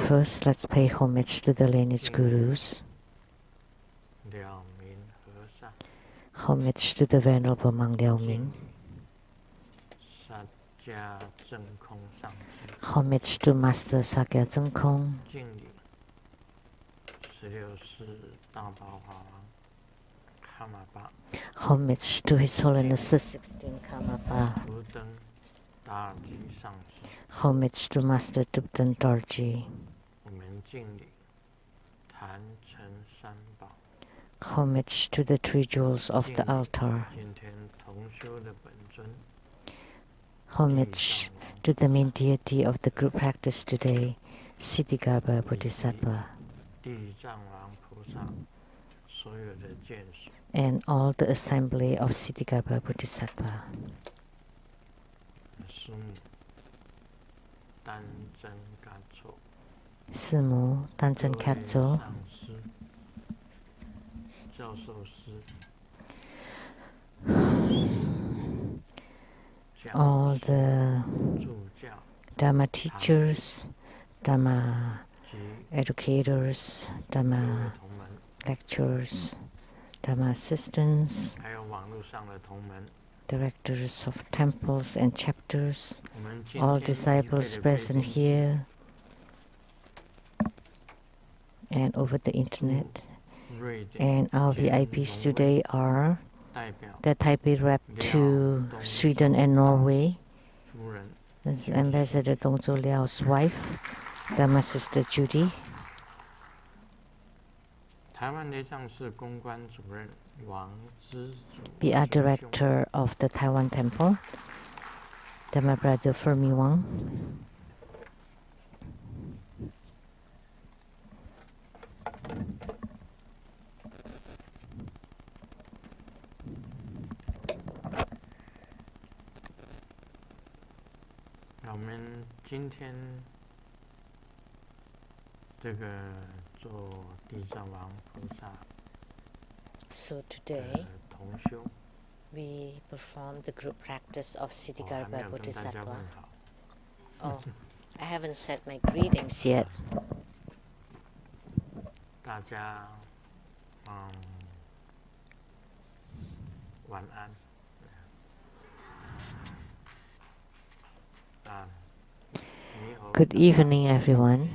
First, let's pay homage to the lineage gurus. Homage to the Venerable Monk Liao Ming. Homage to Master Sakya Zengkong. Homage to His Holiness the 16th Karmapa. Homage to Master Tupten Dorji. Homage to the three jewels of the altar. Homage to the main deity of the group practice today, Siddhigarbha Bodhisattva, and all the assembly of Siddhigarbha Bodhisattva. Simu Tanzen Katso, all the Dharma teachers, Dharma educators, Dharma lecturers, Dharma assistants, directors of temples and chapters, all disciples present here and over the internet. And our VIPs today are the Taipei rep to Sweden and Norway, that's Ambassador Dongzhou Liao's wife, Dharma Sister Judy, PR Director of the Taiwan Temple, Dharma Brother Fermi Wang, So today we perform the group practice of Siddhigarbha Bodhisattva. Oh, I haven't said my greetings yet. Good evening, everyone.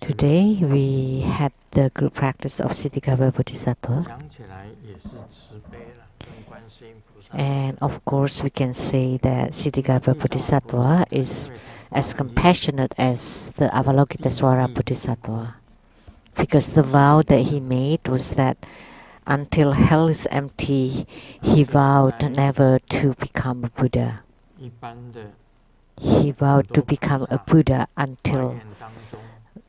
Today we had the group practice of Siddhigarbha Bodhisattva. And of course we can say that Siddhigarbha Bodhisattva is as compassionate as the Avalokitesvara Bodhisattva, because the vow that he made was that until hell is empty, he vowed never to become a Buddha. He vowed to become a Buddha until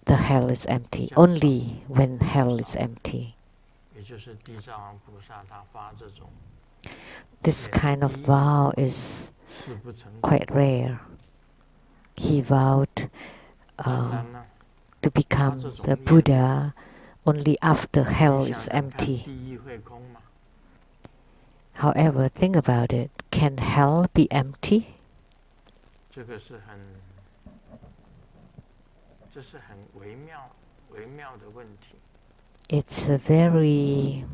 the hell is empty, only when hell is empty. This kind of vow is quite rare. He vowed to become the Buddha only after hell is empty. However, think about it. Can hell be empty? It's a very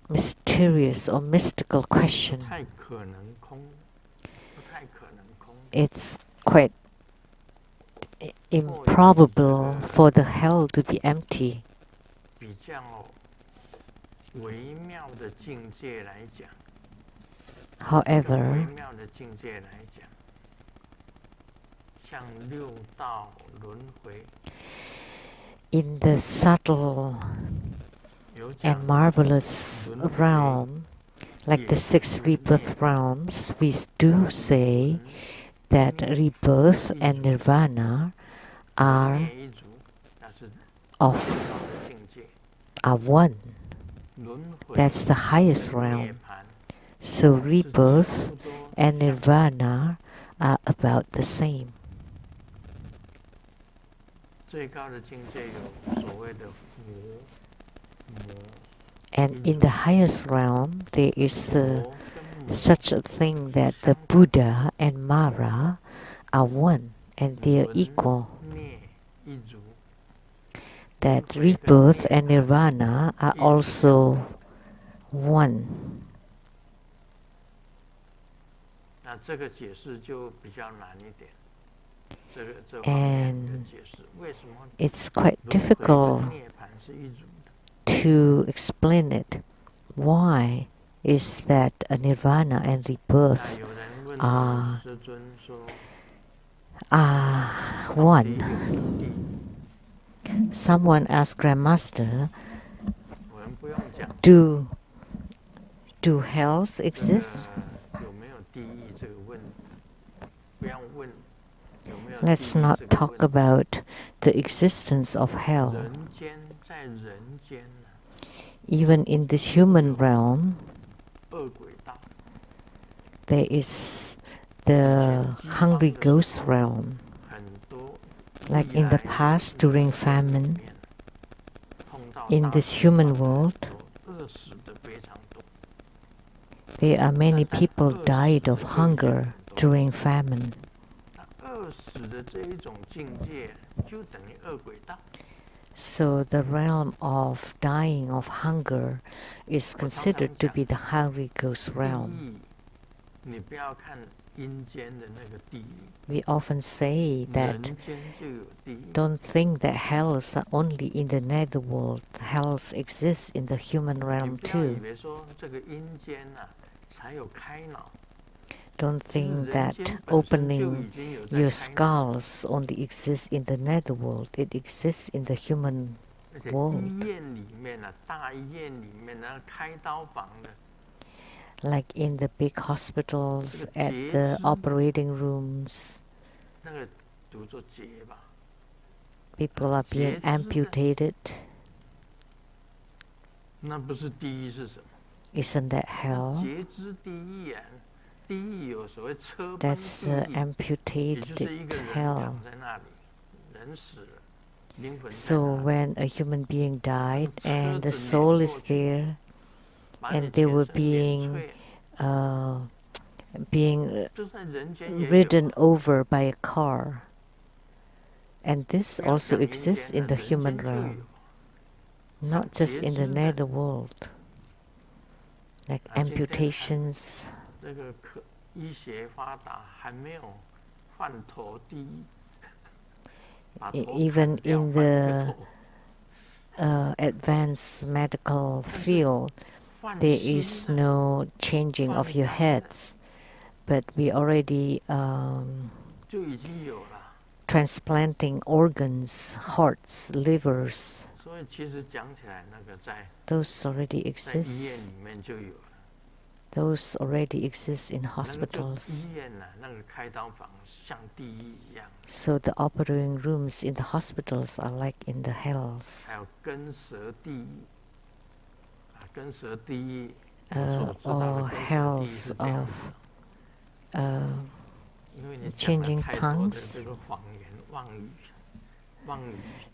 mysterious or mystical question. It's quite improbable for the hell to be empty. However, in the subtle and marvelous realm, like the 6 rebirth realms, we do say that rebirth and nirvana are one. That's the highest realm. So rebirth and nirvana are about the same. And in the highest realm, there is such a thing that the Buddha and Mara are one and they are equal. That rebirth and nirvana are also one. And it's quite difficult to explain it. Why is that a nirvana and rebirth are one? Someone asked Grandmaster, do hells exist? Let's not talk about the existence of hell. Even in this human realm, there is the hungry ghost realm. Like in the past, during famine, in this human world, there are many people died of hunger during famine. So the realm of dying of hunger is considered to be the hungry ghost realm. We often say that don't think that hells are only in the netherworld. Hells exist in the human realm too. Don't think that opening your skulls only exists in the netherworld. It exists in the human world. Like in the big hospitals, at the operating rooms, people are being amputated. Isn't that hell? That's the amputated hell. So when a human being died and the soul is there, and they were being ridden over by a car, and this also exists in the human realm, not just in the netherworld, like amputations. Even in the advanced medical field, there is no changing of your heads, but we already transplanting organs, hearts, livers. Those already exist. Those already exist in hospitals. So the operating rooms in the hospitals are like in the hells. Or hells of changing tongues,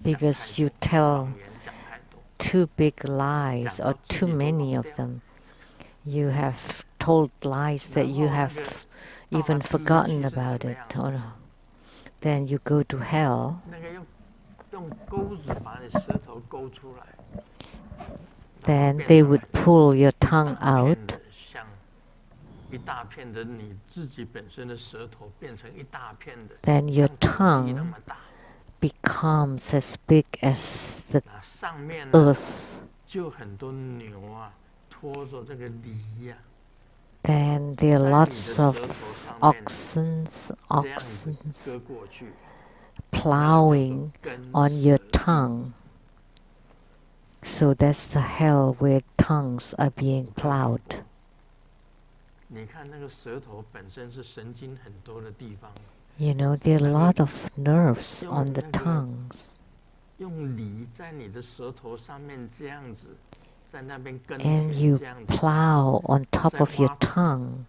because you tell too big lies or too many of them. You have told lies that you have even forgotten about it, or then you go to hell. Then they would pull your tongue out. Then your tongue becomes as big as the earth. Then there are lots of oxen plowing on your tongue. So that's the hell where tongues are being plowed. You know, there are a lot of nerves on the tongues. and you plow on top of your tongue.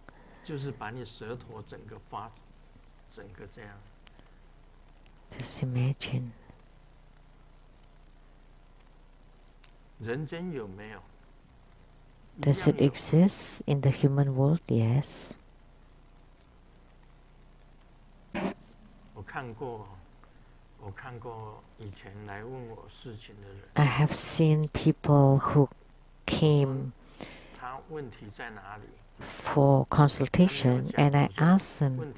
Just imagine. Does it exist in the human world? Yes. I have seen people who came for consultation, and I asked them,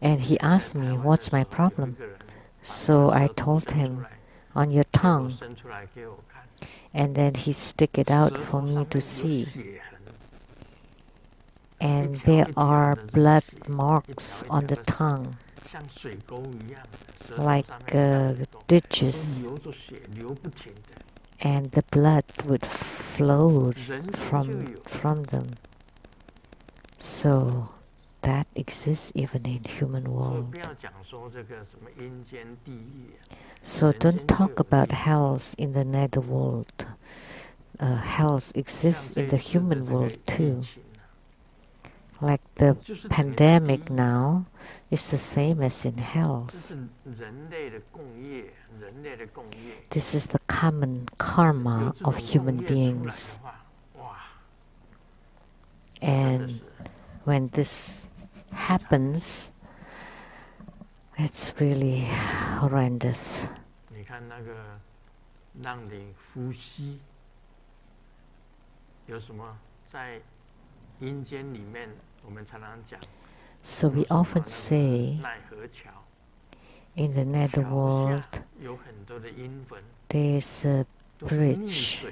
and he asked me, what's my problem? So I told him, on your tongue. And then he stick it out for me to see. And there are blood marks on the tongue, like ditches, and the blood would flow from them. So that exists even in human world. So don't talk about hells in the nether world. Hells exists in the human world too. Like the pandemic now is the same as in hells. This is the common karma of human beings. And when this happens, it's really horrendous. So we often say in the netherworld there's a bridge,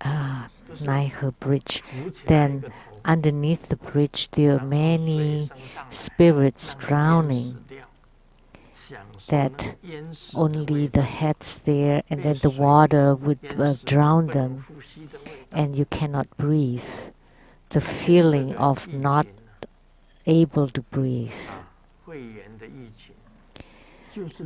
Naihe bridge. Then underneath the bridge there are many spirits drowning, that only the heads there, and then the water would drown them, and you cannot breathe. The feeling of not able to breathe.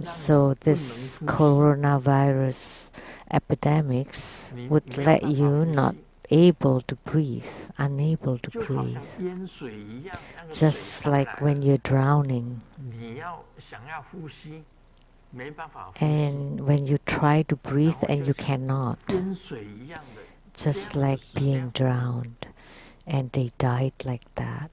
So this coronavirus epidemics would let you not able to breathe, unable to breathe. Just like when you're drowning. And when you try to breathe and you cannot. Just like being drowned. And they died like that.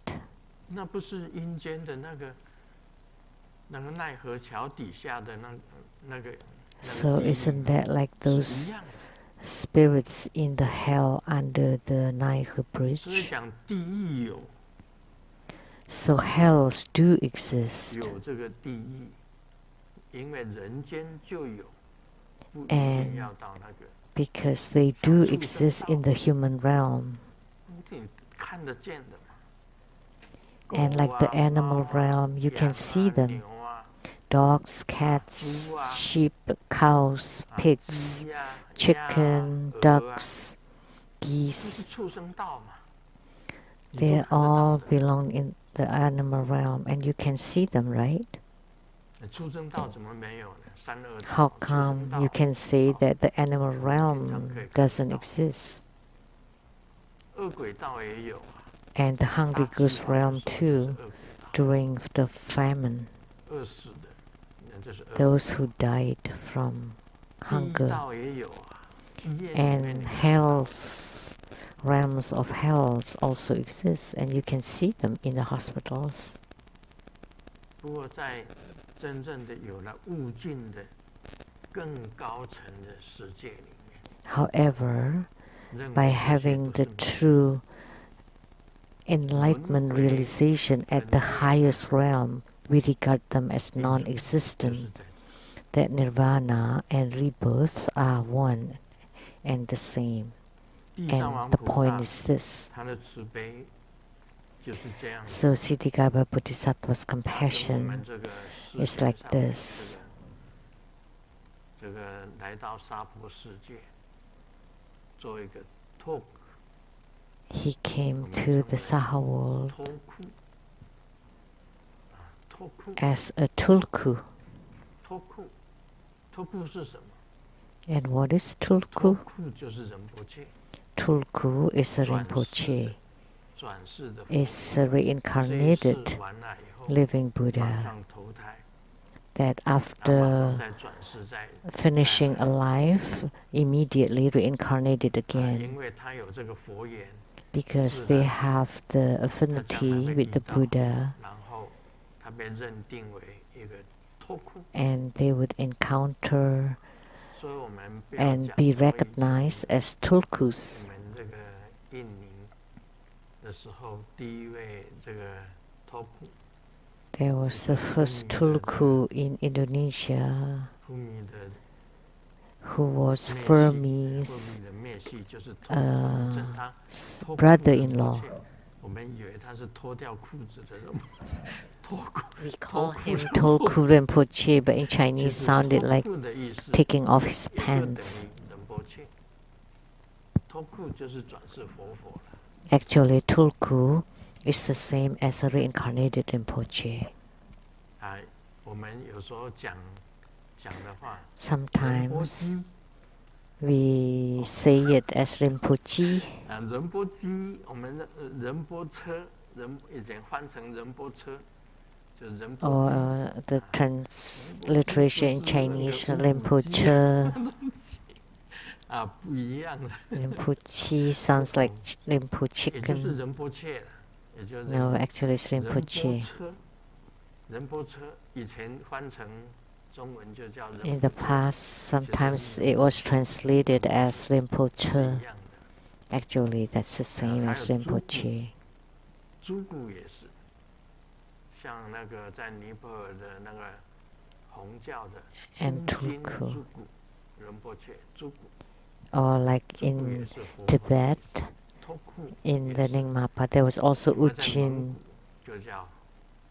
So isn't that like those spirits in the hell under the Naihe bridge? So hells do exist. And because they do exist in the human realm. And like the animal realm, you can see them. Dogs, cats, sheep, cows, pigs, chicken, ducks, geese. They all belong in the animal realm, and you can see them, right? How come you can say that the animal realm doesn't exist? And the hungry goose realm too, during the famine. Those who died from hunger. And hells, realms of hells also exist, and you can see them in the hospitals. However, by having the true enlightenment realization at the highest realm, we regard them as non-existent, that nirvana and rebirth are one and the same. And the point is this. So Ksitigarbha Bodhisattva's compassion is like this. He came to the Saha world as a tulku. And what is Tulku? Tulku is a Rinpoche. Is a reincarnated living Buddha that after finishing a life immediately reincarnated again because they have the affinity with the Buddha and they would encounter and be recognized as Tulkus. There was the first Tulku in Indonesia who was Fermi's brother-in-law. We call him Tulku Rinpoche, but in Chinese sounded like taking off his pants. Actually, Tulku is the same as a reincarnated Rinpoche. Sometimes we say it as Rinpoche. Or the transliteration in Chinese, Rinpoche. Rinpoche sounds like Rinpoche chicken. No, actually it's Rinpoche. In the past, sometimes it was translated as Rinpoche. Actually, that's the same as Rinpoche. And Tulku. Or like in Tibet, in the Nyingma, there was also Ujin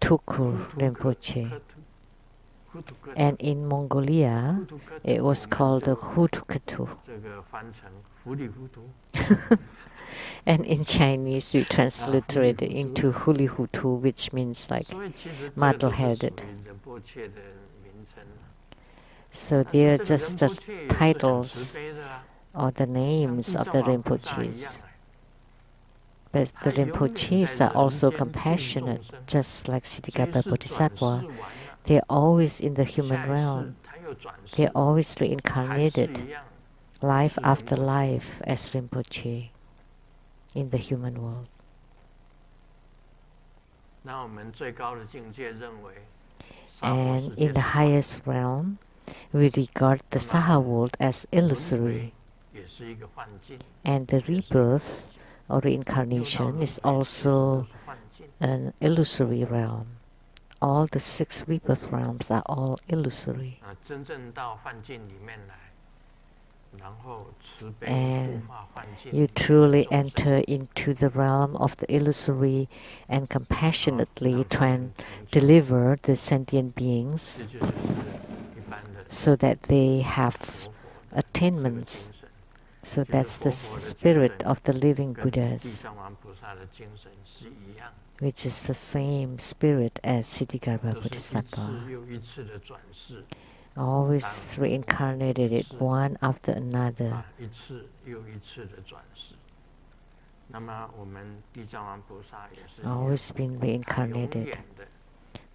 Tulku Rinpoche. And in Mongolia, it was called the Hutukatu. And in Chinese, we transliterated it into Hulihutu, which means like muddle-headed. So they are just the titles or the names of the Rinpoches. But the Rinpoches are also compassionate, just like Siddhigarbha Bodhisattva. They are always in the human realm. They are always reincarnated, life after life, as Rinpoche in the human world. And in the highest realm, we regard the Saha world as illusory. And the rebirth or reincarnation is also an illusory realm. All the 6 rebirth realms are all illusory. And you truly enter into the realm of the illusory and compassionately try and deliver the sentient beings so that they have attainments. So that's the spirit of the living Buddhas, which is the same spirit as Siddhigarbha Bodhisattva. Always reincarnated it one after another. Always been reincarnated.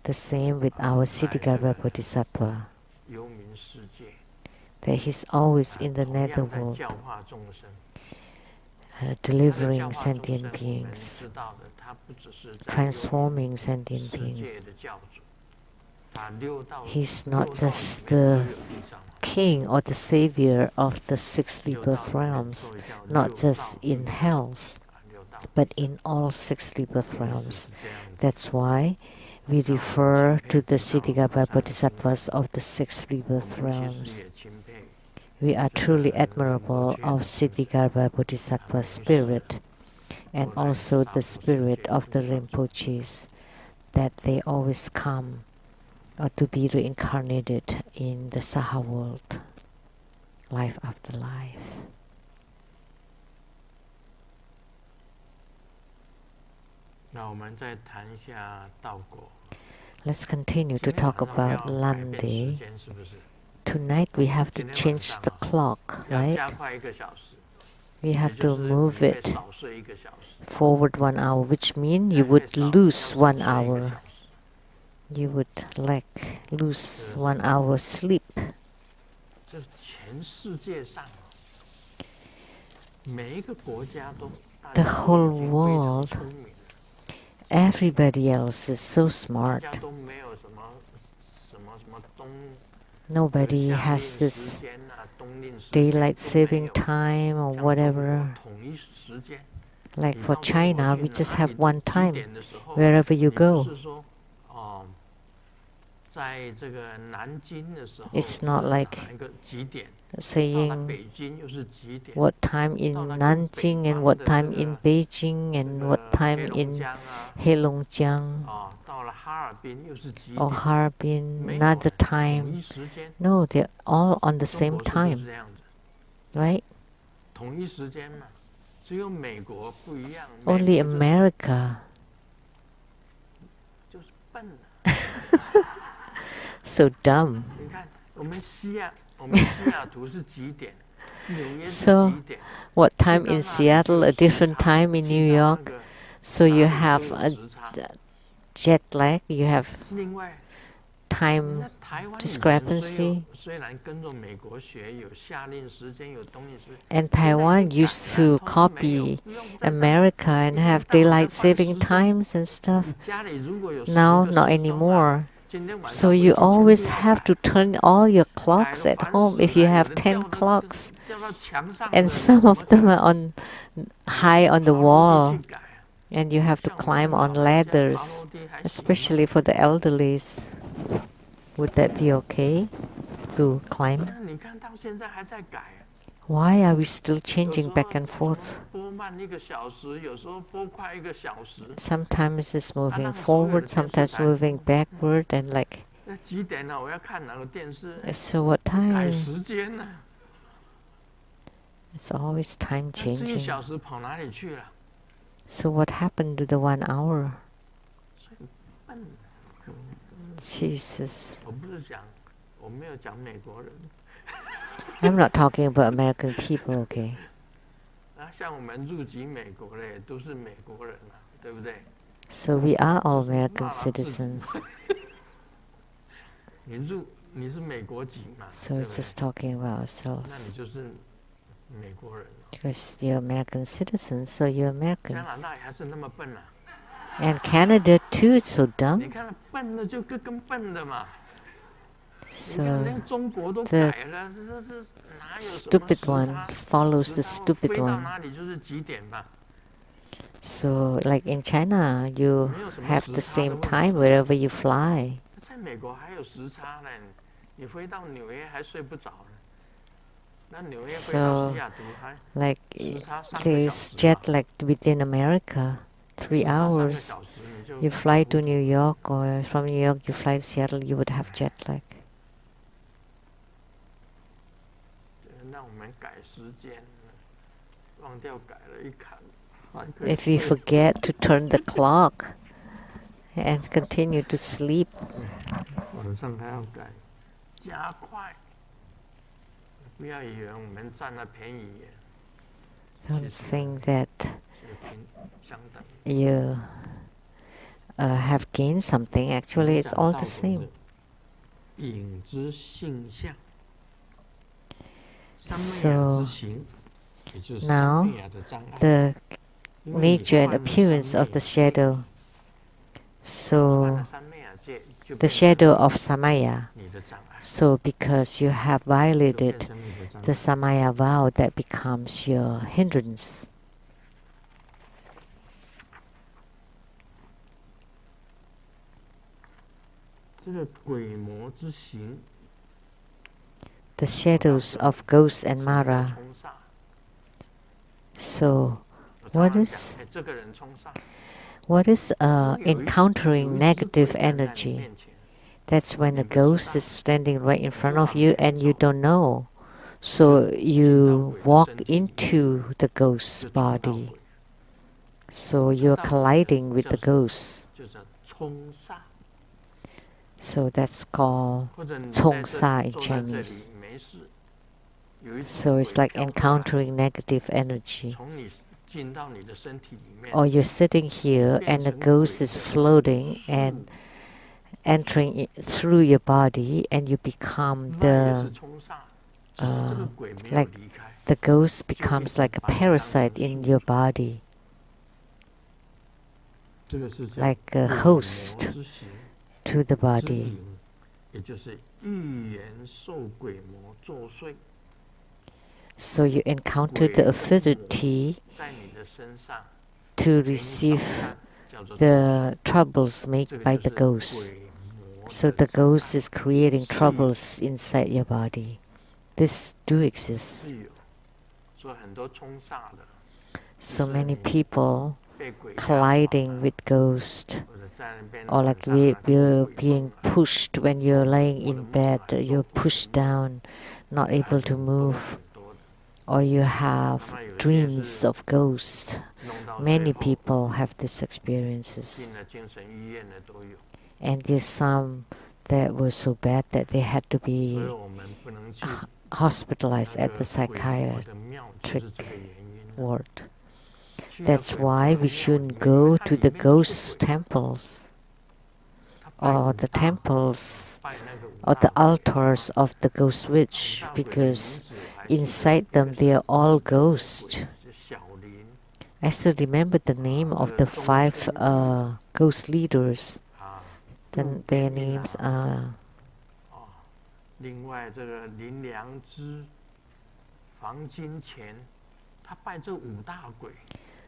The same with our Siddhigarbha Bodhisattva, that he's always in the netherworld, delivering sentient beings, transforming sentient beings. He's not just the king or the savior of the 6 rebirth realms, not just in hells, but in all 6 rebirth realms. That's why we refer to the Siddhigarbha Bodhisattvas of the 6 rebirth realms. We are truly admirable of Siddhigarbha Bodhisattva's spirit and also the spirit of the Rinpoches, that they always come or to be reincarnated in the Saha world, life after life. Let's continue to talk about Lamdre tonight we have to change the clock, right? We have to move it forward 1 hour, which means you would lose 1 hour. You would like lose 1 hour sleep. The whole world, everybody else is so smart. Nobody has this daylight saving time or whatever. Like for China, we just have one time wherever you go. It's not like saying what time in Nanjing and what time in Beijing and what time in Heilongjiang or Harbin, another time. No, they're all on the same time, right? Only America. So dumb. So, what time in Seattle, a different time in New York. So you have a jet lag, you have time discrepancy. And Taiwan used to copy America and have daylight saving times and stuff. Now, not anymore. So you always have to turn all your clocks at home if you have 10 clocks. And some of them are high on the wall. And you have to climb on ladders, especially for the elderly. Would that be okay to climb? Why are we still changing back and forth? Sometimes it's moving forward, sometimes moving backward, and like. So what time? It's always time changing. So what happened to the 1 hour? Jesus. I'm not talking about American people, okay? So we are all American citizens. So it's just talking about ourselves. Because you're American citizens, so you're Americans. And Canada too is so dumb. So the stupid one follows the stupid one. So like in China, you have the same time wherever you fly. So like there's jet lag within America, 3 hours. You fly to New York, or from New York you fly to Seattle, you would have jet lag. If we forget to turn the clock and continue to sleep. Don't think that you have gained something. Actually, it's all the same. So now the nature and appearance of the shadow. So the shadow of Samaya. So because you have violated the Samaya vow, that becomes your hindrance. The shadows of ghosts and Mara. So what is encountering negative energy? That's when the ghost is standing right in front of you and you don't know. So you walk into the ghost's body. So you're colliding with the ghost. So that's called 冲煞 in Chinese. So it's like encountering negative energy. Or you're sitting here and a ghost is floating and entering through your body, and you become like the ghost becomes like a parasite in your body, like a host to the body. So you encounter the affinity to receive the troubles made by the ghost. So the ghost is creating troubles inside your body. This do exist. So many people colliding with ghosts, or like we're being pushed when you're laying in bed, you're pushed down, not able to move, or you have dreams of ghosts. Many people have these experiences. And there's some that were so bad that they had to be hospitalized at the psychiatric ward. That's why we shouldn't go to the ghost temples or the temples or the altars of the ghost witch, because inside them they are all ghosts. I still remember the name of the 5 ghost leaders. Then their names are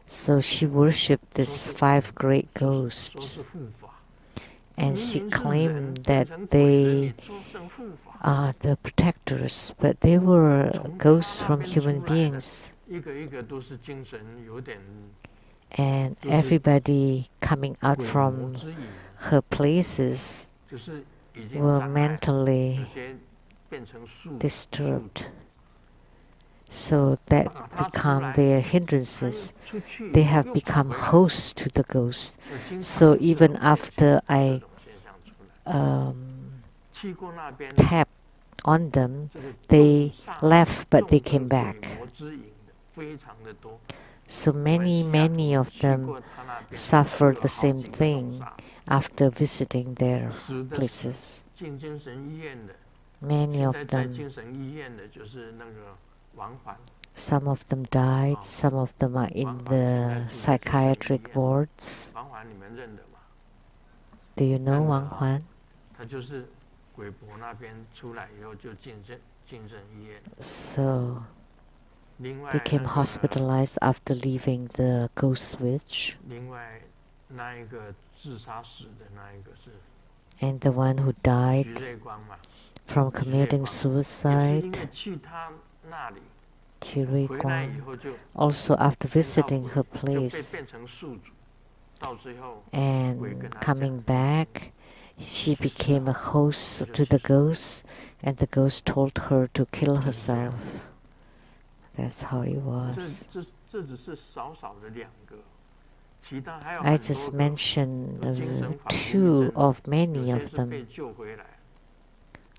so she worshipped these 5 great ghosts, and she claimed that they are the protectors, but they were ghosts from human beings. And everybody coming out from her places were mentally disturbed. So that become their hindrances. They have become hosts to the ghost. So even after I tapped on them, they left, but they came back. So many of them suffered the same thing after visiting their places. Many of them, some of them died, some of them are in the psychiatric wards. Do you know Wang Huan? So became hospitalized after leaving the ghost witch. And the one who died from committing suicide, Qi Guang, also after visiting her place and coming back, she became a host to the ghost, and the ghost told her to kill herself. That's how it was. I just mentioned 2 of many of them.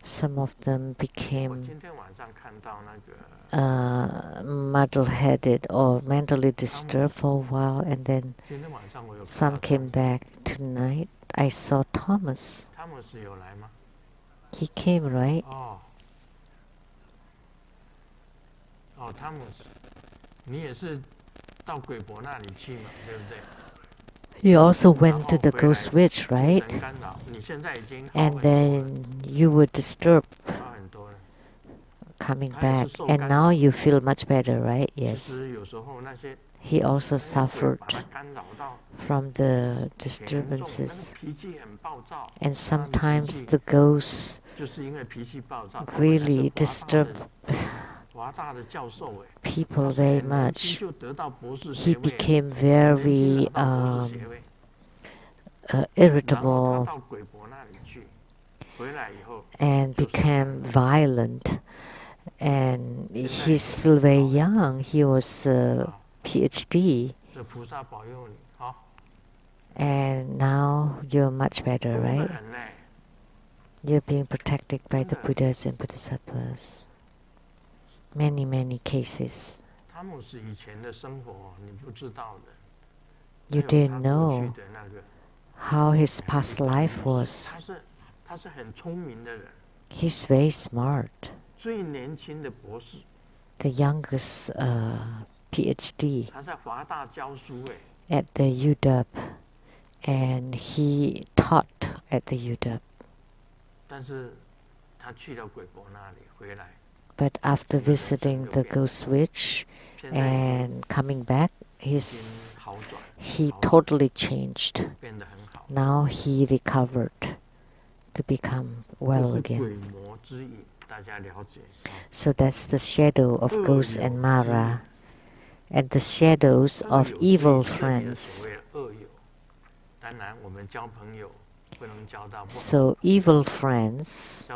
Some of them became muddle-headed or mentally disturbed for a while, and then some came back. Tonight I saw Thomas. He came, right? You also went to the ghost witch, right? And then you were disturbed coming back, and now you feel much better, right? Yes. He also suffered from the disturbances, and sometimes the ghosts really disturb people very much. He became very irritable and became violent, and he's still very young. He was a PhD, and now you're much better, right? You're being protected by the Buddhas and Bodhisattvas. Many, many cases. You didn't know how his past life was. He's very smart. The youngest PhD at the UW, and he taught at the UW. But after visiting the Ghost Witch and coming back, he totally changed. Now he recovered to become well again. So that's the shadow of Ghost and Mara, and the shadows of evil friends. So evil friends,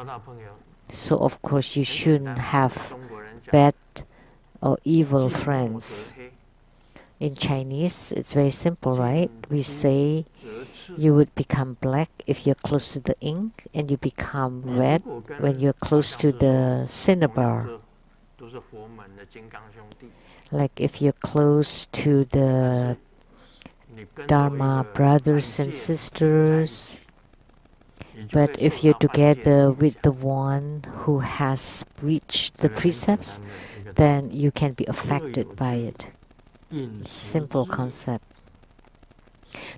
so of course you shouldn't have bad or evil friends. In Chinese, it's very simple, right? We say you would become black if you're close to the ink, and you become red when you're close to the cinnabar. Like if you're close to the Dharma brothers and sisters, but if you're together with the one who has breached the precepts, then you can be affected by it. Simple concept.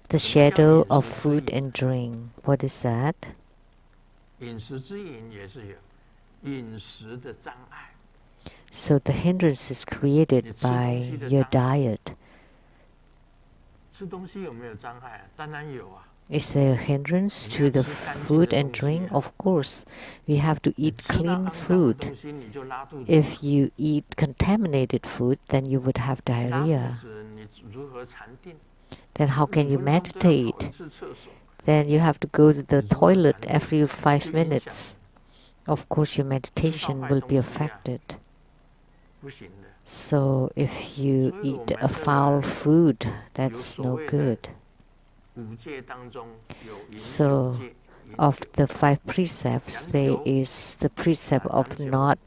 The shadow of food and drink. What is that? So the hindrance is created by your diet. Is there a hindrance to the food and drink? Of course, we have to eat clean food. If you eat contaminated food, then you would have diarrhea. Then how can you meditate? Then you have to go to the toilet every 5 minutes. Of course, your meditation will be affected. So if you eat a foul food, that's no good. So, of the 5 precepts, there is the precept of not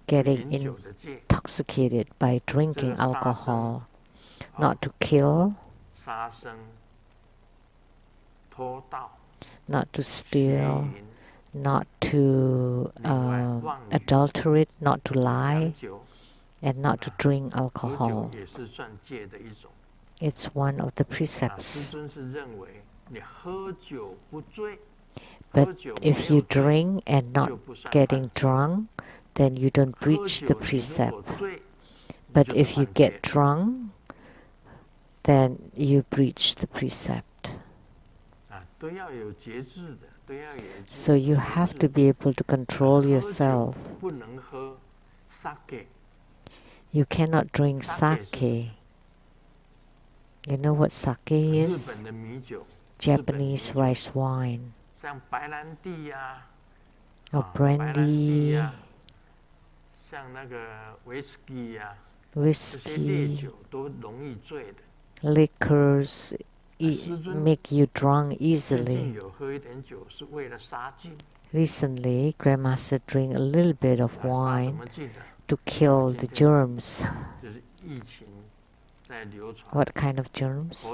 getting intoxicated by drinking alcohol, not to kill, not to steal, not to adulterate, not to lie, and not to drink alcohol. It's one of the precepts. But if you drink and not getting drunk, then you don't breach the precept. But if you get drunk, then you breach the precept. So you have to be able to control yourself. You cannot drink sake. You know what sake is? Japanese rice wine. Or brandy, whiskey, liquors make you drunk easily. Recently, Grandmaster drank a little bit of wine to kill the germs. What kind of germs?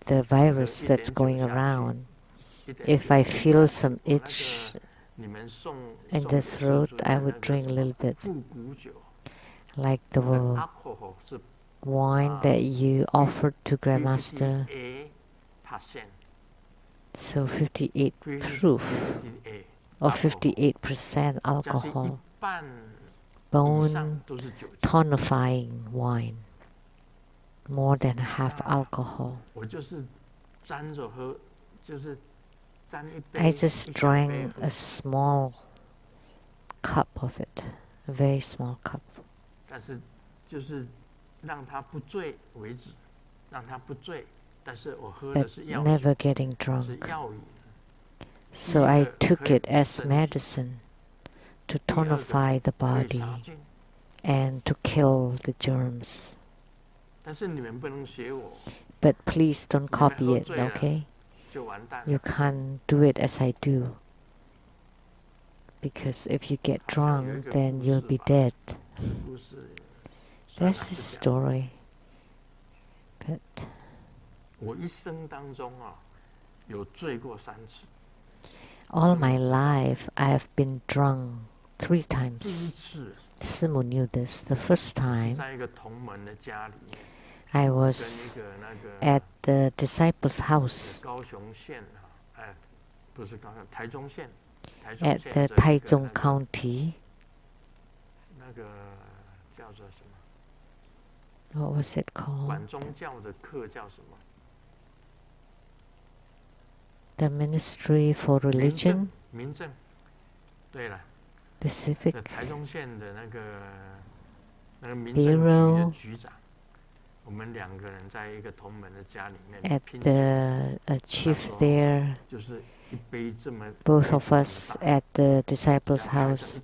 The virus that's going around. If I feel some itch in the throat, I would drink a little bit. Like the wine that you offered to Grandmaster. So 58 proof, or 58% alcohol. Bone tonifying wine. More than half alcohol. I just drank a small cup of it, a very small cup. But never getting drunk. So I took it as medicine to tonify the body and to kill the germs. But please don't copy it, okay? You can't do it as I do. Because if you get drunk, then you'll be dead. That's the story. But all my life, I have been drunk 3 times. Simu knew this. The first time, I was at the disciples' house at the Taichung County. What was it called? The Ministry for Religion? The Civic Bureau. At the chief there, both of us at the disciples' house.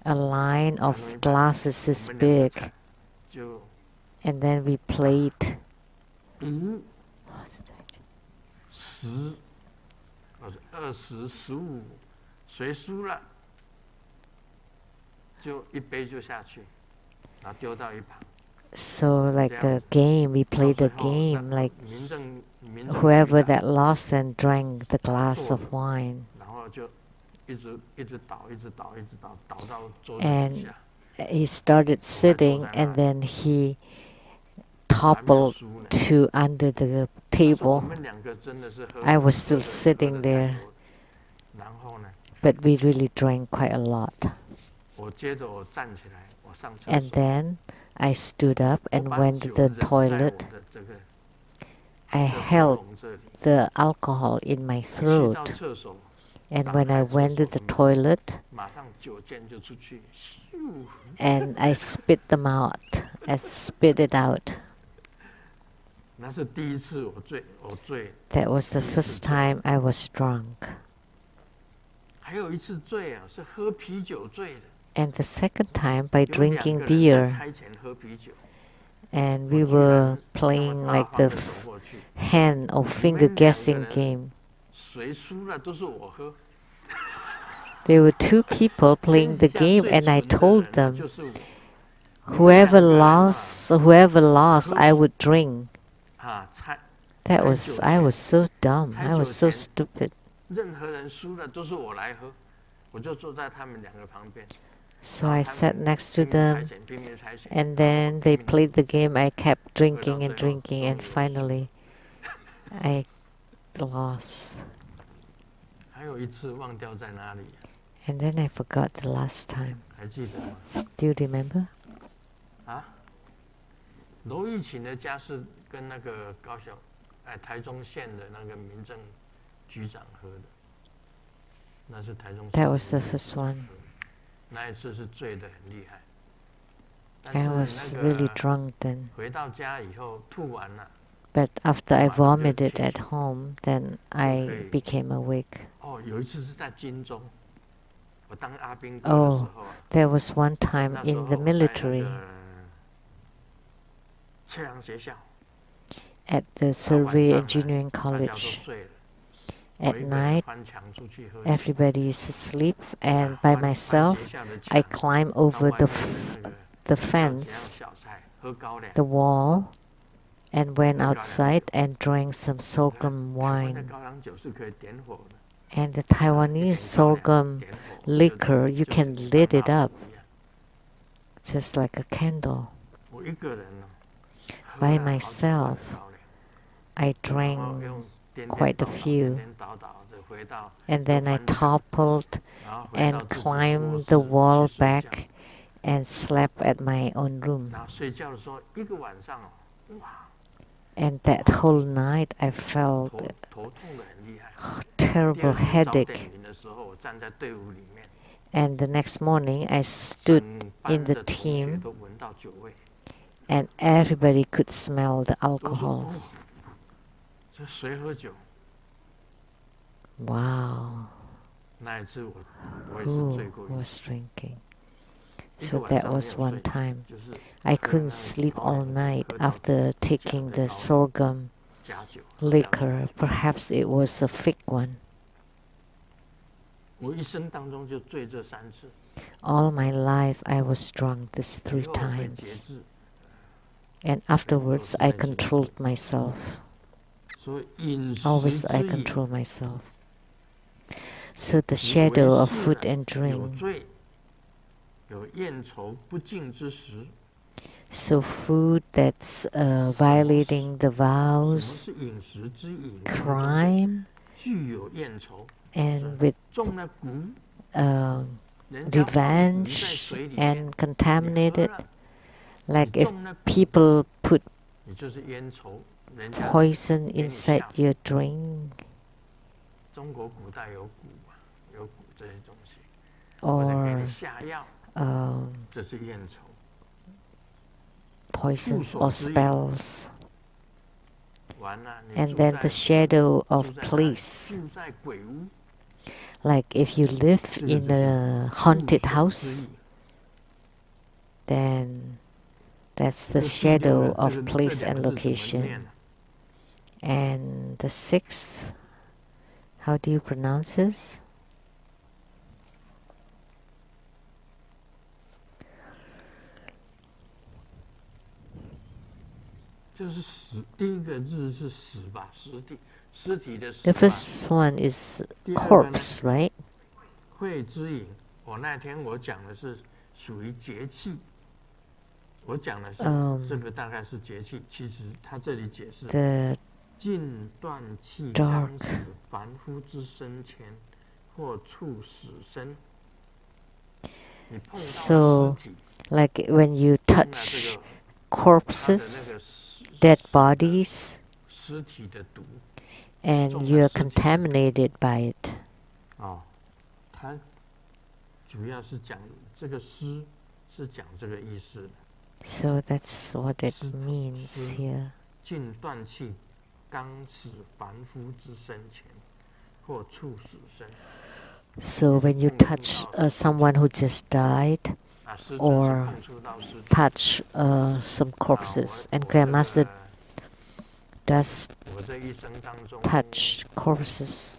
A line of glasses is big, and then we played. 10、20、15，谁输了，就一杯就下去，然后丢到一旁。 So like a game, we played a game, like whoever that lost then drank the glass of wine. And he started sitting and then he toppled to under the table. I was still sitting there, but we really drank quite a lot. And then I stood up and went to the toilet. I held the alcohol in my throat. And when I went to the toilet, and I spit them out, I spit it out. That was the first time I was drunk. And the second time by drinking beer. And we were playing like the hand or finger guessing game. There were 2 people playing the game and I told them, whoever lost, I would drink. I was so dumb, I was so stupid. So I sat next to them, and then they played the game. I kept drinking and drinking, and finally I lost. And then I forgot the last time. Do you remember? That was the first one. I was really drunk then. But after I vomited at home, then I became awake. Oh, there was one time in the military at the Survey Engineering College. At night, everybody is asleep, and by myself, I climb over the fence, the wall, and went outside and drank some sorghum wine. And the Taiwanese sorghum liquor, you can lit it up, just like a candle. By myself, I drank quite a few, and then I toppled and climbed the wall back and slept at my own room. And that whole night I felt a terrible headache. And the next morning I stood in the team and everybody could smell the alcohol. Wow. Who was drinking? So that was one time. I couldn't sleep all night after taking the sorghum 假酒， liquor. Perhaps it was a fake one. 我一生当中就醉这3次， All my life I was drunk these 3以后我会节 times. 制， And afterwards I controlled myself. 所以饮食 Always I 之瘾 control myself. So the 以 shadow 为 of 是 food 的 and 有 drink. 罪，有厌愁不敬之时。 So food that's 什么 violating the 什么 vows, 是饮食之瘾？ crime, 具有厌愁， and with 中了蛊， uh, 人家放蛊在 revenge 水里面， and 你喝 contaminated. 了， Like 你 if 中了蛊， people put 你就是烟愁，人家 poison 给你 inside 下。 your drink, 中国古代有蛊嘛，有蛊这些东西，或者给 or 你下药， 这是烟愁。 poisons or spells. 完了，你 And 住 then 在 the shadow 住 of 在哪里？ place. 住在鬼屋， Like if you live 这个 in 就是 a 宿 haunted 舍之 house, 意。 then that's 这 the 个第六 shadow 个，这 of 个这 place 两 and 个字怎么 location. 念呢？ And the sixth, how do you pronounce this? 就是死，第一个字是死吧，尸体，尸体的死 The 吧。 first one is 第二个呢， corpse, right? 会之瘾，我那天我讲的是属于节气，我讲的是这个大概是节气，其实他这里解释 The 尽断气 dark 刚死凡夫之生前，或处死身。你碰到了 So 尸体， like when you 碰了 touch 这个 corpses, 他的那个 dead bodies, 尸体的毒 and 中了 you're 尸体的毒 contaminated by it. 哦，它主要是讲这个诗是讲这个意思的。 So that's what it 是 means 是 here. 尽断气刚死凡夫之生前，或处死身。 So when you touch someone who just died, 啊，师尊是 or 碰触到尸体。 touch some corpses, 我 and 这 Grandmaster 个 does 我这一生当中， touch corpses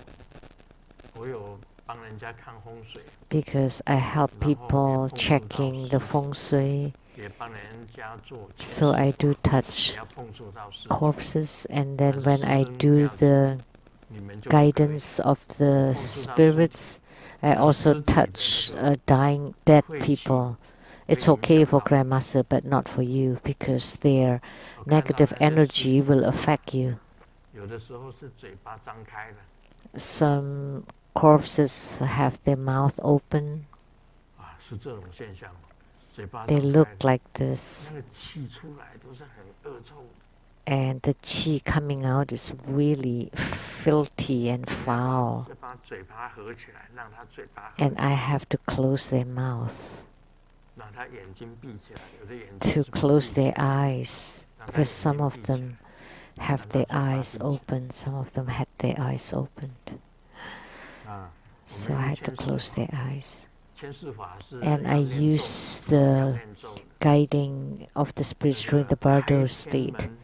我有帮人家看风水， because I help people checking the feng shui. 也帮人家做前 So 世 I do 法， touch 也要碰触到尸体。 corpses, and then 但 when 是 I 师尊不 do 要 the 你们就不可以 guidance of the 碰触到尸体。 spirits, I 让 also 尸体的 touch 那个 dying dead 晦气 people. 会 It's 影 okay 响 for 到你。 Grandmaster, but not for you because their 我看到 negative 那些尸 energy 体 will affect you. 有的时候是嘴巴张开的， Some corpses have their mouth open. 啊，是这种现象，嘴巴 They 张 look 开的， like this, 那个气出来都是很恶臭的。 and the qi coming out is really filthy and foul. 要把嘴巴合起来，让他嘴巴合 And 起 I 来， have to close their mouth, 让他眼睛闭起来，有的眼睛 to 是不 close 闭 their 起来， eyes, 让他 because 眼 some 睛 of 闭起来， them have 让他 their 嘴巴 eyes 闭起来。 open, some of them had their eyes opened. 啊，我 So I 们 had 用 to 牵视 close 法， their eyes. 牵视法是 And 要 I 念咒 use 的，要 the 念咒的。 guiding of the spirits 这 during 个 the 开 bardo 天 state. 门，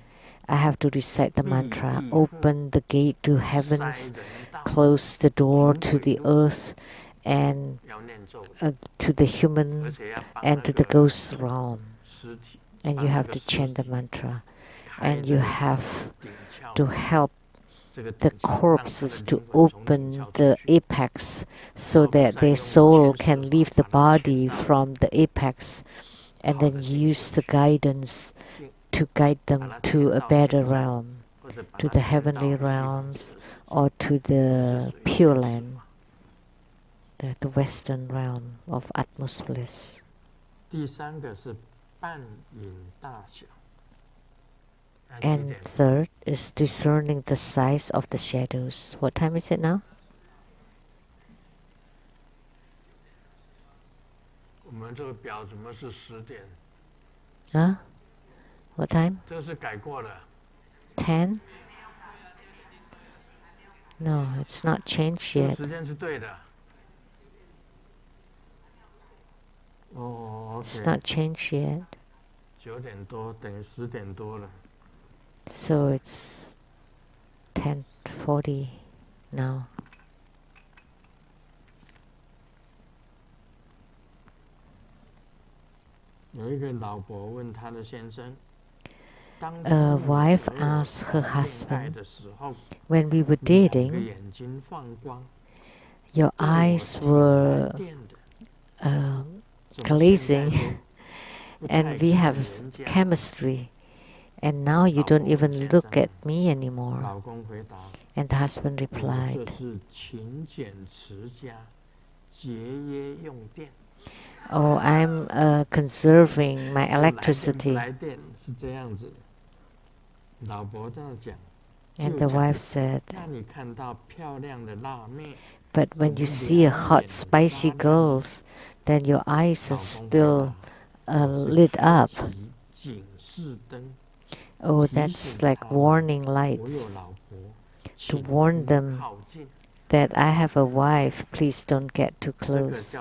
I have to recite the 闭 mantra, 地户， open the gate to 塞 heavens, 人道， close the door 除 to 鬼 the 路， earth, and 要念咒的， to the 而 human 且要帮 and 那 to the 个 ghost realm. 尸体， And 帮 you 那 have 个 to 尸 chant the 体 mantra. 开 And 这 you 个 have 顶窍， to help 这个 the 顶窍，让他的 corpses to 灵魂从顶 open 窍出 the 去， apex so 然后 that 再 their 用 soul 牵 can 视 leave 法 the 把它牵 body 到 from the apex, and 好 then 的境界 use the 去， guidance 进 to guide 把 them 它 to 牵 a 到 better 天上， realm, 或者把 to 它 the 牵到 heavenly 西方极 realms, 乐世界， or to 这 the 属于 pure 牵视 land, 法。 the western realm of Atmos bliss. 第三个是半影大小，那几 And 点？ third is discerning the size of the shadows. What time is it now? 我们这个表怎么是10点？ Huh? What time? 这是改过的。 10? No, it's not changed 这个 yet. 时间是对的。哦 It's ，OK， not changed yet. 9点多等于10点多了。 So it's 40 now. A wife asked her husband, when we were dating, your eyes were glazing and we have chemistry, and now you don't even look at me anymore. And the husband replied, oh, I'm conserving my electricity. And the wife said, but when you see a hot, spicy girls, then your eyes are still lit up. Oh, that's like warning lights to warn them that I have a wife, please don't get too close.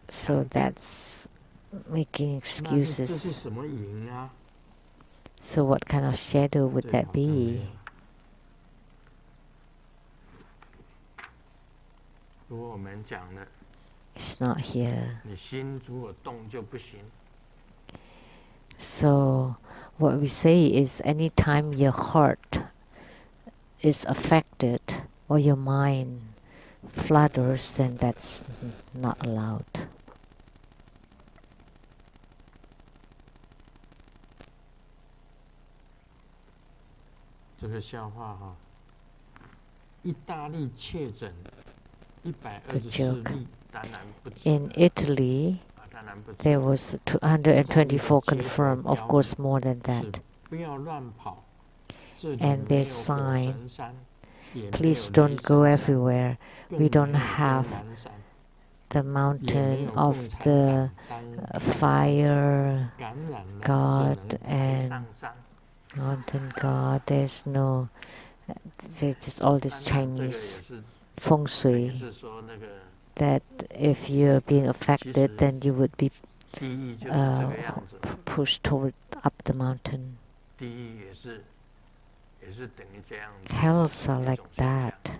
So that's making excuses. So what kind of shadow would that be? It's not here. So what we say is, anytime your heart is affected or your mind flutters, then that's not allowed. The joke. In Italy, there was 224 confirmed, of course more than that. And their sign, please don't go everywhere. We don't have the mountain of the fire god and mountain god. There's no, there's all this Chinese feng shui that if you're being affected, then you would be pushed toward up the mountain. Hells are like that.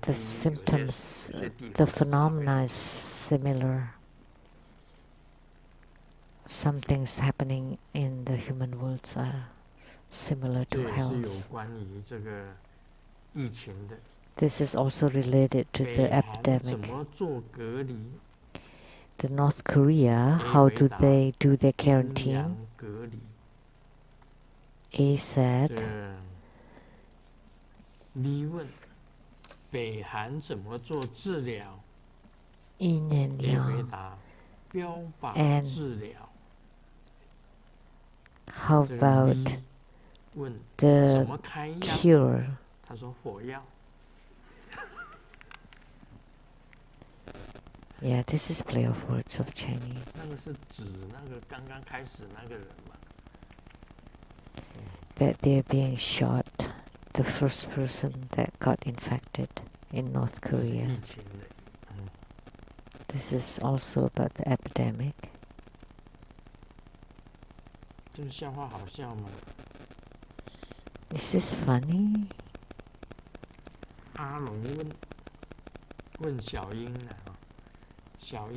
The symptoms, the phenomena is similar. Some things happening in the human worlds are similar to hells. This is also related to the epidemic. The North Korea, how do they do their quarantine? A said, yin and yang, and how about the cure? Yeah, this is play of words of Chinese. That they're being shot, the first person that got infected in North Korea. This is also about the epidemic. Is this funny?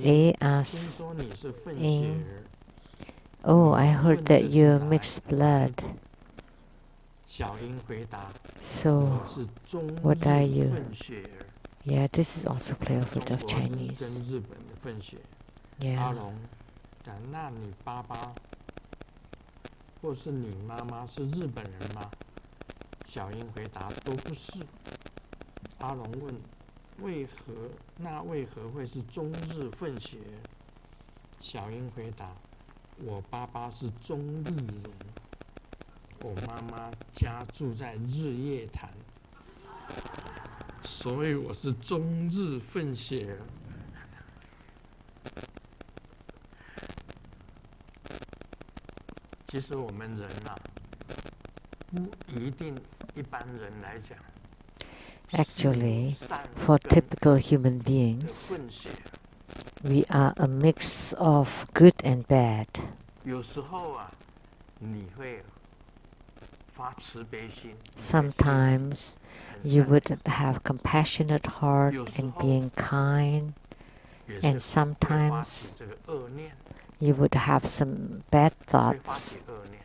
A asked Ying, oh, I heard that you're mixed blood. So, what are you? Yeah, this is also play of word of Chinese. Yeah. 或是你妈妈是日本人吗？小英回答都不是。阿龙问：为何会是中日混血？小英回答：我爸爸是中立人，我妈妈家住在日月潭，所以我是中日混血。其实我们人啊，不一定一般人来讲。Actually, for typical human beings, we are a mix of good and bad. 有时候啊，你会发慈悲心， Sometimes 很 you 善 would have compassionate heart 有时 and 候 being kind, 也 and 是会发 sometimes 起这个恶念， you would have some bad 会发 thoughts. 起恶念。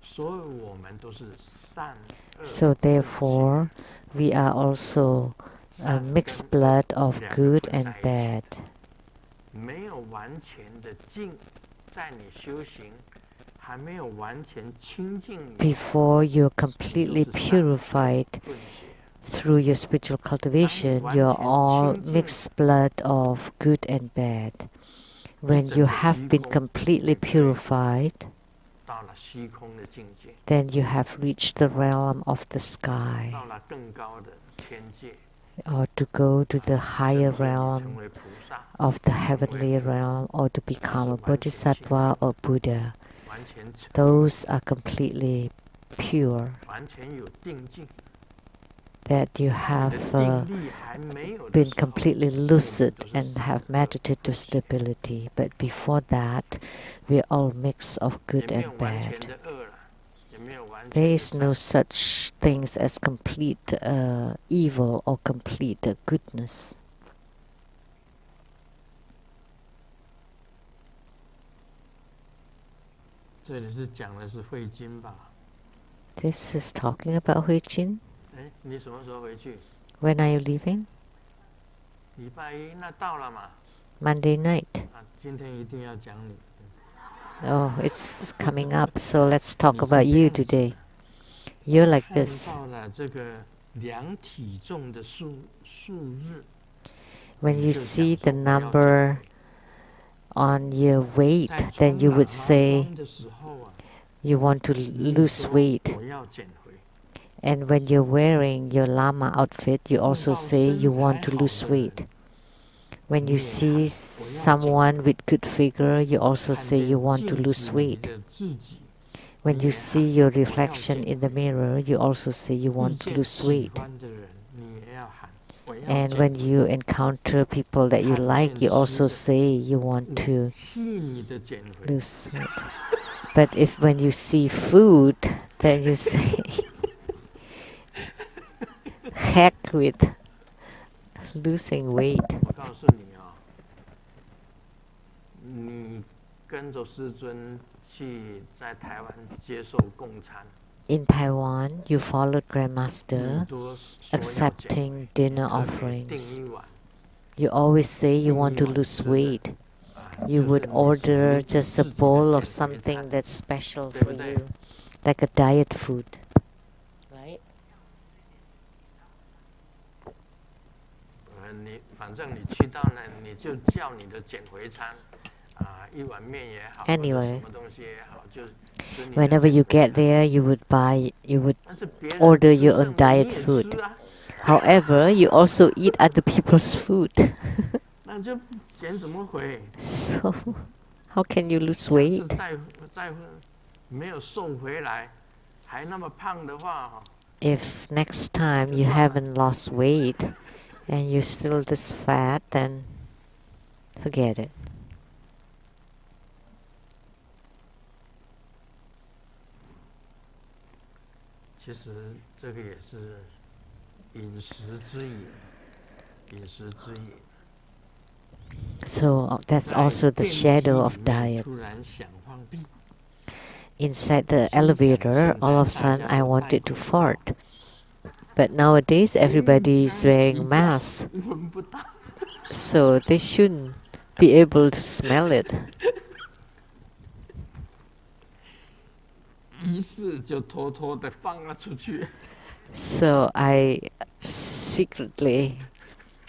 所以我们都是善恶 So 并行， therefore, we are also a 善 mixed 跟恶 blood of 两个 good 混 and 在一起 bad. 的，没有完全的净，在你修行还没有完全清净以前， Before you're 你 completely 都是善恶 purified 混血。 through your spiritual cultivation, you're all mixed blood of good and bad. When you have been completely purified, 到了虚空的境界， then you have reached the realm of the sky, 到了更高的天界， or to go to the 甚 higher 至你成 realm 为菩萨， of the 成为 heavenly 佛， realm, or to become a 完全清 bodhisattva 净， or Buddha. 完全成 Those are completely pure, 完全有定境。 that you 在你 have 的定力还没有的 been 时候， completely 我们 lucid 都是 and 善 have 恶 meditated 混 to 血， stability. But before that, we're all mix of 也 good 没有 and 完全 bad. 的恶了，也没有完 There 全的 is no 善。 such things as complete evil or complete goodness. 这里是讲的是慧经吧？ This is talking about Hui Jin. 哎，你什么时候回去？ When are you leaving? 礼拜一，那到了嘛？ Monday night. 啊，今天一定要讲你。 Oh, it's coming up, so let's talk 你是 about 这 you 样子的， today. You're like 看 this. 到了这个量体重的数日， When 你 you 就 see 讲 the 说我要减 number 肥。 on your weight, 在 then 穿 you 喇 would 嘛 say 装的时候啊， you want to 你 lose 说 weight. 我要减肥。 And when you're wearing your lama outfit, you 碰 also 到 say 身 you 材 want to 好 lose 的人， weight. When 你 you 也喊 see 我要减 someone 肥。 with good figure, you also 看 say 见 you want to 镜 lose 子里 weight. 的自己， When 你 you 也 see 喊 your 我要 reflection 减 in the 肥。 mirror, you also say you 遇 want to 见 lose 喜 weight. 欢的人，你也要喊我要 And 减 when 肥。 you encounter people that you 看 like, 见 you 吃 also 的， say you want 我 to 替你的减肥。 lose weight. But if when you see food, then you say, heck with losing weight. 我告诉你啊，你跟着师尊去在台湾接受供餐， In Taiwan, you followed 你 Grandmaster 都说要减 accepting 肥， dinner 特别订 offerings. 一碗， You always say you 订 want 一 to 碗 lose 吃的， weight. 啊， You 就是 would 你 order 你 just 自 a 己的 bowl of 减肥 something 餐， that's special 对 for 不对？ you, like a diet food. Right? 你反正你去到那，你就叫你的减肥餐，啊，一碗面也好，或者 Anyway, 什么东西也好，就吃你的 Whenever 减 you 肥 get 餐。 there, you would 但是别人 order 吃 your 剩 own 的你 diet 也 food. 吃啊， However, you also eat other people's food. 那就减什么肥？ So, how can you lose 下次 weight? 再没有瘦回来，还那么胖的话，哈， If next time you haven't lost weight and you're still this fat, then forget it. 其实这个也是饮食之瘾，饮食之瘾。 So that's 在 also the 电梯 shadow 里 of 面 diet. 突然想放屁， Inside the 心想 elevator, 现 all 在 of a 大 sudden 家 I 都戴 wanted 口 to 罩， fart. But nowadays 应 everybody is 该 wearing 比较 masks, 闻不到。 so they shouldn't be able to smell it. 于是就偷偷的放了出去。 So I secretly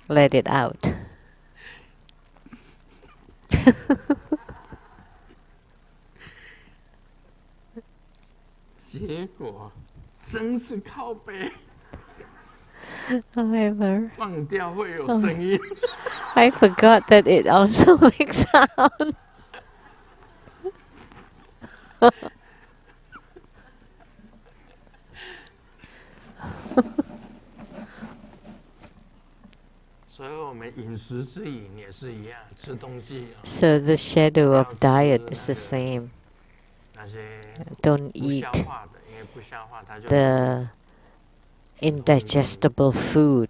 let it out. 结果真是靠背， However, 放掉会有声音。 I forgot that it also makes sound. 所以我们饮食之瘾也是一样，吃东西 So the shadow of 不要 diet 吃 is 那 the 个 same. 那些 don't 不消 eat 化的，因为不消化它就 the indigestible food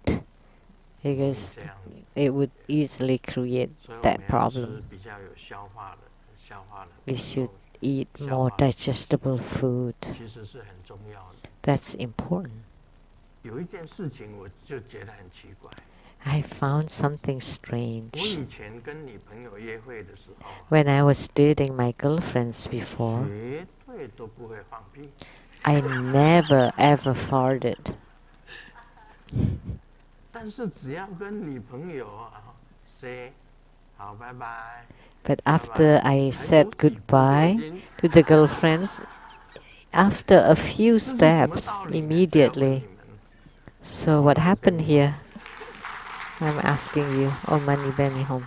容易 because 这样， it would easily create 所以我 that 们要吃 problem. 比较有消化的，消化的 We 能 should 够 eat 消 more 化的东西， digestible food. 其实是很重要的。 That's important. 有一件事情我就觉得很奇怪， I found something 我 strange. 以前跟女朋友约会的时候， When I was dating my girlfriends before, 绝对都不会放屁， I never ever farted. 但是只要跟女朋友啊 say 好拜拜， But 拜 after 拜， I 才走 said 几步都已 goodbye 经 to the girlfriends, after a few 这是什么 steps, 道理呢？这要问 immediately. 你们 So what happened here? I'm asking you, Oh Mani Benny Home.